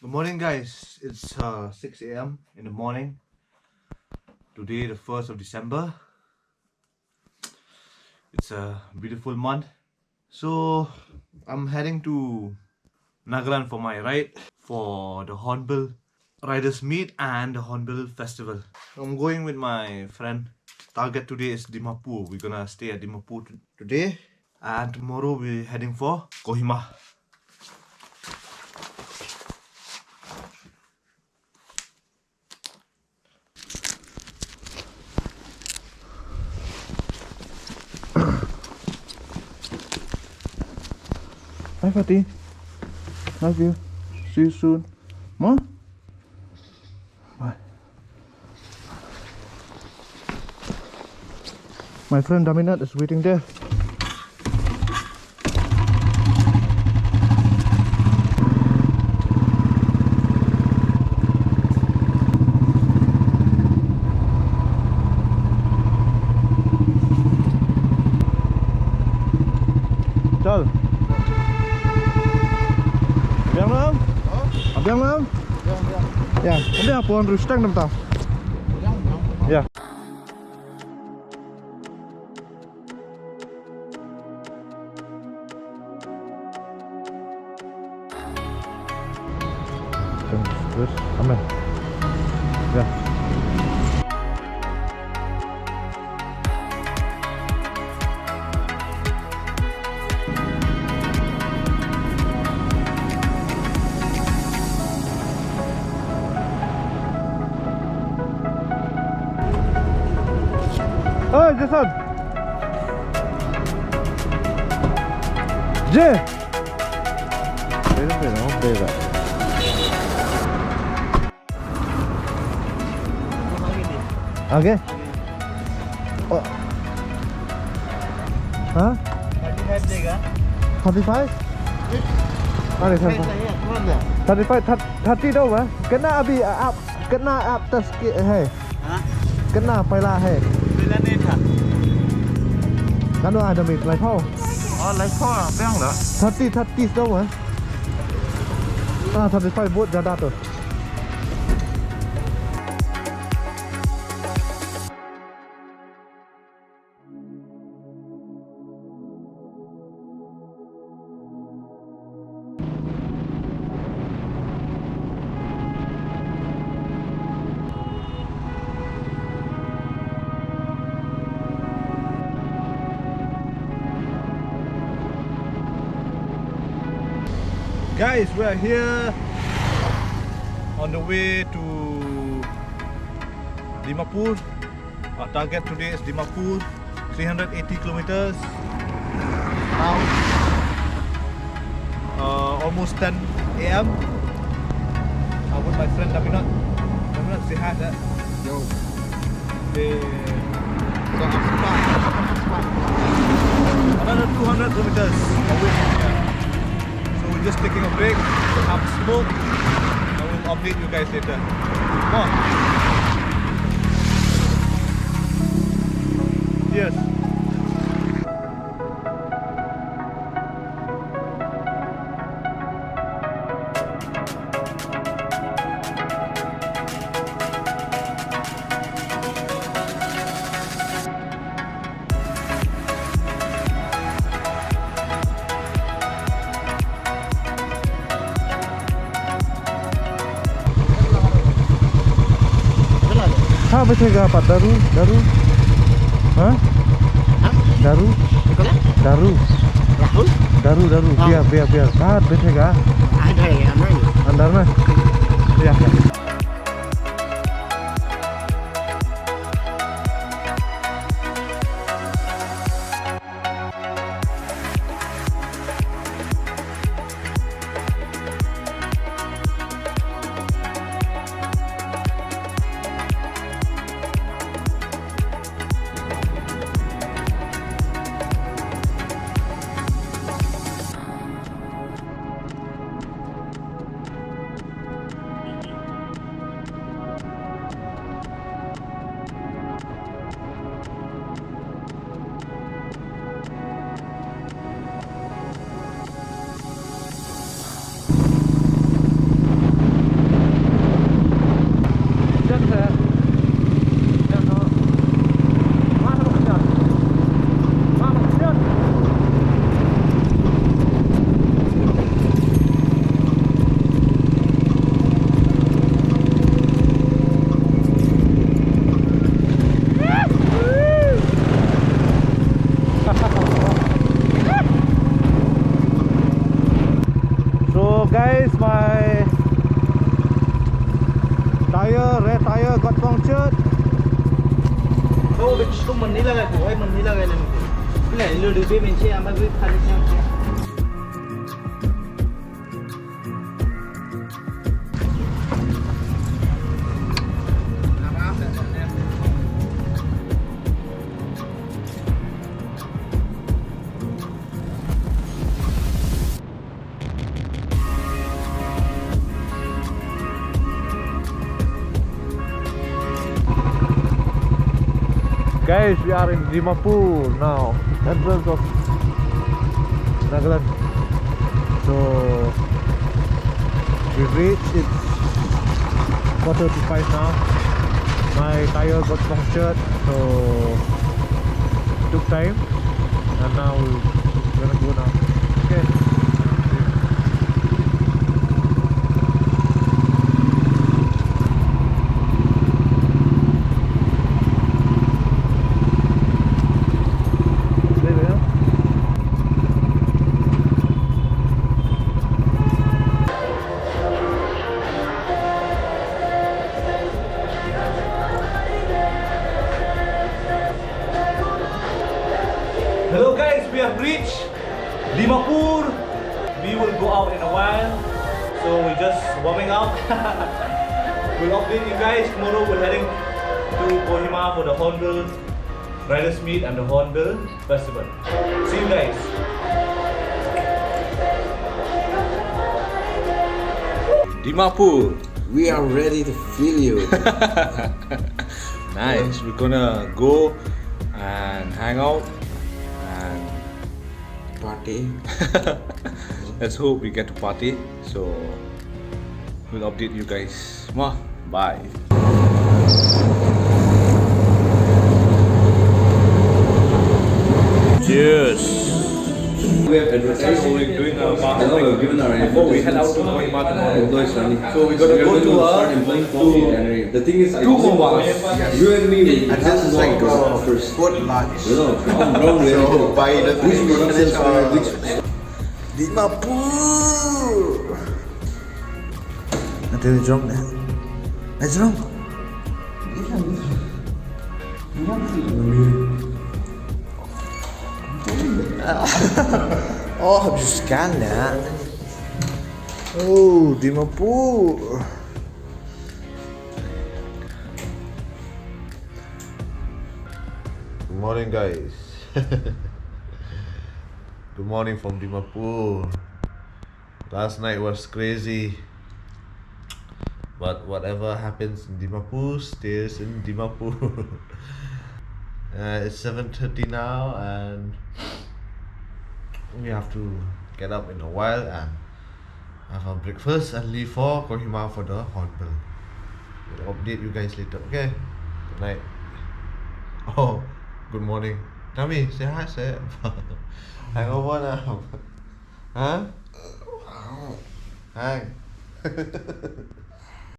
Good morning, guys. It's 6 a.m. in the morning. Today, the 1st of December. It's a beautiful month. So, I'm heading to Nagaland for my ride for the Hornbill Riders Meet and the Hornbill Festival. I'm going with my friend. Target today is Dimapur. We're gonna stay at Dimapur today. And tomorrow, we're heading for Kohima. Hi Fatih, love you, see you soon. Ma? Bye. My friend Daminat is waiting there. Chal. Biang lam? Biang lam? Ya, ini apa orang rustang nam tau? Ya. Terus, aman. Ya. Oh, Jason. J. Beda. Okay. Oh. Hah? 35 देगा 35? Ada 35. 30 đâu mà? Kena abi up, kena up tas hai. हाँ Kena paila hai. पहला नहीं था Kan ada mit lai phao. और life को बेंग ना 30 đâu mà? 35 बहुत ज्यादा तो. Guys, we are here on the way to Dimapur. Our target today is Dimapur, 380 kilometers. Now, almost 10 a.m. I'm with my friend Daminat. Daminat, say hi there. Yo So I'm spot. Another 200 kilometers away from here. So we're just taking a break to have smoke and we'll update you guys later. Come on. Yes. हाँ बैठेगा आप दारू दारू हाँ दारू दारू राहुल दारू दारू बियर कहाँ बैठेगा अंदर है अंदर में या guys, my rear tire got punctured. Không, không mình đi là của em mình đi là này. Cái này lừa được bên mình xe mà với thành xe. Guys, we are in Dimapur now, entrance of Nagaland. So we've reached, it's 4:35 now. My tire got punctured, so it took time, and now we're gonna go now. Okay. Hello guys, we have reached Dimapur. We will go out in a while, so we're just warming up. We'll update you guys. Tomorrow we're heading to Kohima for the Hornbill Riders Meet and the Hornbill Festival. See you guys. Dimapur, we are ready to feel you. Nice. We're gonna go and hang out and Party. let's hope we get to party. So we'll update you guys. Mwah. Bye. Cheers. We have advertised so we're doing a marketing before we head out to Kohima tomorrow. So we're gonna go to The thing is, two more bars. you and me, And this is like first foot lunch. no, I'm wrong with So by the which time we productions finish are our which. Dimapur. Nanti dia jom dah. Jom. Oh, habis scan dah. Oh, Dimapur. Good morning, guys. Good morning from Dimapur. Last night was crazy, but whatever happens in Dimapur stays in Dimapur. It's 7:30 now, and we have to get up in a while and have our breakfast and leave for Kohima for the Hornbill. We'll update you guys later. Okay. Good night. Oh, good morning. Tommy, say hi, say. Hangover now. Huh? Hang.